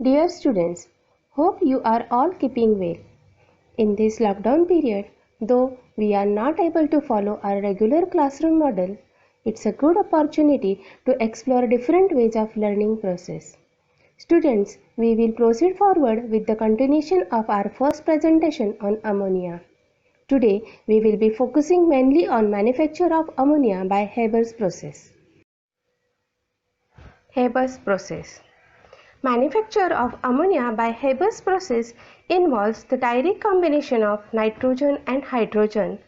Dear students, hope you are all keeping well. In this lockdown period, though we are not able to follow our regular classroom model, it's a good opportunity to explore different ways of learning process. Students, we will proceed forward with the continuation of our first presentation on ammonia. Today, we will be focusing mainly on manufacture of ammonia by Haber's process. Haber's process. Manufacture of ammonia by Haber's process involves the direct combination of nitrogen and hydrogen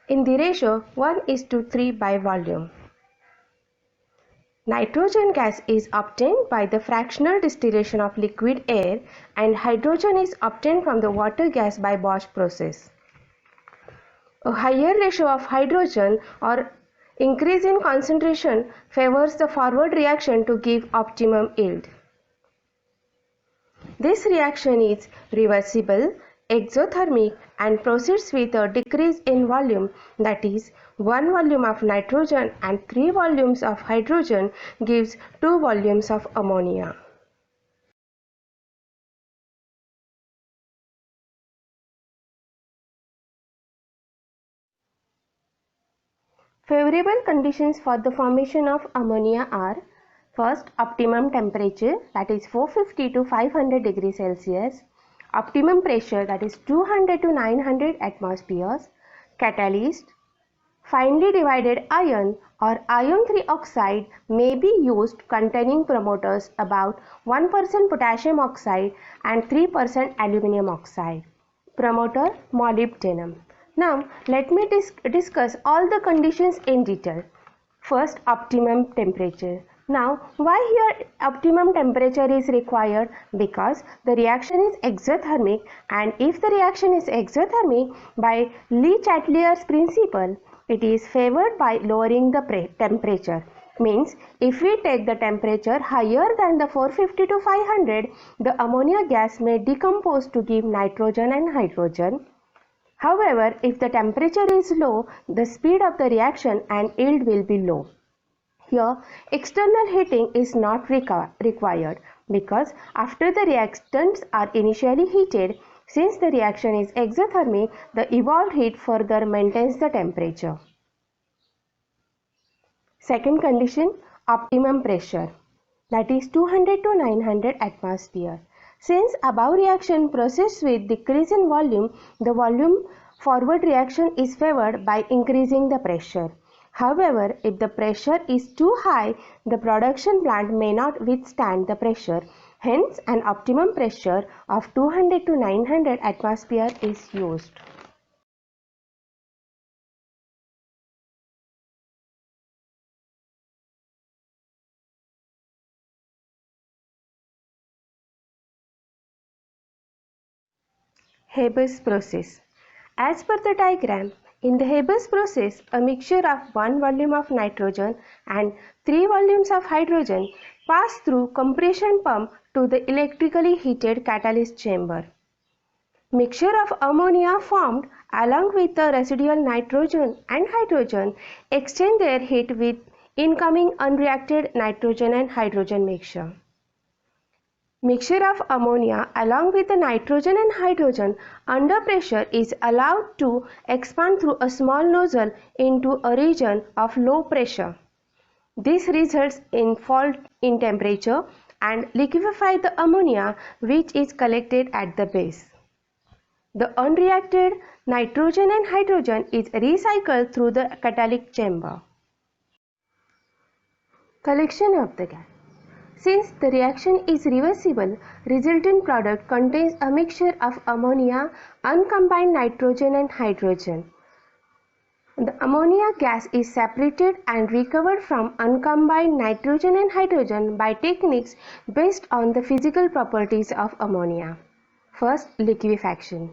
in the ratio 1:3 by volume. Nitrogen gas is obtained by the fractional distillation of liquid air and hydrogen is obtained from the water gas by Bosch process. A higher ratio of hydrogen or increase in concentration favors the forward reaction to give optimum yield. This reaction is reversible, exothermic and proceeds with a decrease in volume, that is 1 volume of nitrogen and 3 volumes of hydrogen gives 2 volumes of ammonia. Favorable conditions for the formation of ammonia are: first, optimum temperature, that is 450 to 500 degrees Celsius, optimum pressure, that is 200 to 900 atmospheres, catalyst, finely divided iron or iron 3 oxide may be used containing promoters about 1% potassium oxide and 3% aluminum oxide. Promoter molybdenum. Now let me discuss all the conditions in detail. First, optimum temperature. Now why here optimum temperature is required? Because the reaction is exothermic, and if the reaction is exothermic, by Le Chatelier's principle, it is favored by lowering the temperature. Means if we take the temperature higher than the 450 to 500, the ammonia gas may decompose to give nitrogen and hydrogen. However, if the temperature is low, the speed of the reaction and yield will be low. Here, external heating is not required because after the reactants are initially heated, since the reaction is exothermic, the evolved heat further maintains the temperature. Second condition, optimum pressure, that is 200 to 900 atmosphere. Since above reaction proceeds with decrease in volume, the volume forward reaction is favored by increasing the pressure. However, if the pressure is too high, the production plant may not withstand the pressure. Hence, an optimum pressure of 200 to 900 atmosphere is used. Haber's process. As per the diagram, in the Haber's process, a mixture of 1 volume of nitrogen and 3 volumes of hydrogen pass through compression pump to the electrically heated catalyst chamber. Mixture of ammonia formed along with the residual nitrogen and hydrogen exchange their heat with incoming unreacted nitrogen and hydrogen mixture. Mixture of ammonia along with the nitrogen and hydrogen under pressure is allowed to expand through a small nozzle into a region of low pressure. This results in fall in temperature and liquefy the ammonia which is collected at the base. The unreacted nitrogen and hydrogen is recycled through the catalytic chamber. Collection of the gas. Since the reaction is reversible, resultant product contains a mixture of ammonia, uncombined nitrogen and hydrogen. The ammonia gas is separated and recovered from uncombined nitrogen and hydrogen by techniques based on the physical properties of ammonia. First, liquefaction.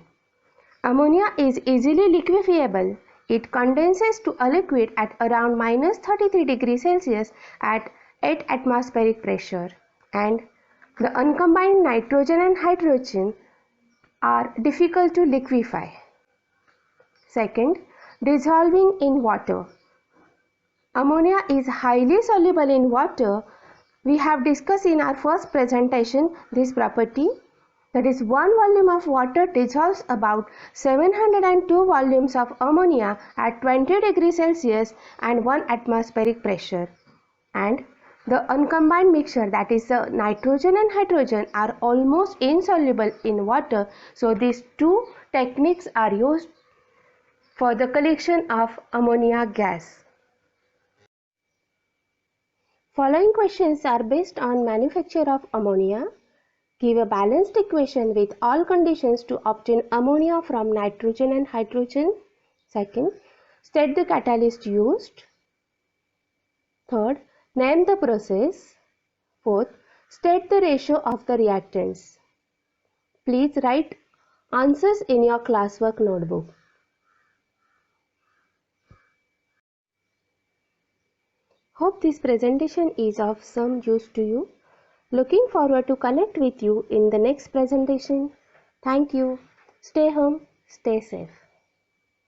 Ammonia is easily liquefiable. It condenses to a liquid at around -33 degrees Celsius at 8 atmospheric pressure, and the uncombined nitrogen and hydrogen are difficult to liquefy. Second, dissolving in water. Ammonia is highly soluble in water We have discussed in our first presentation this property, that is 1 volume of water dissolves about 702 volumes of ammonia at 20 degrees Celsius and 1 atmospheric pressure, and the uncombined mixture, that is the nitrogen and hydrogen, are almost insoluble in water. So these two techniques are used for the collection of ammonia gas. Following questions are based on manufacture of ammonia. Give a balanced equation with all conditions to obtain ammonia from nitrogen and hydrogen. Second, state the catalyst used. Third, name the process. Fourth, state the ratio of the reactants. Please write answers in your classwork notebook. Hope this presentation is of some use to you. Looking forward to connect with you in the next presentation. Thank you. Stay home, stay safe.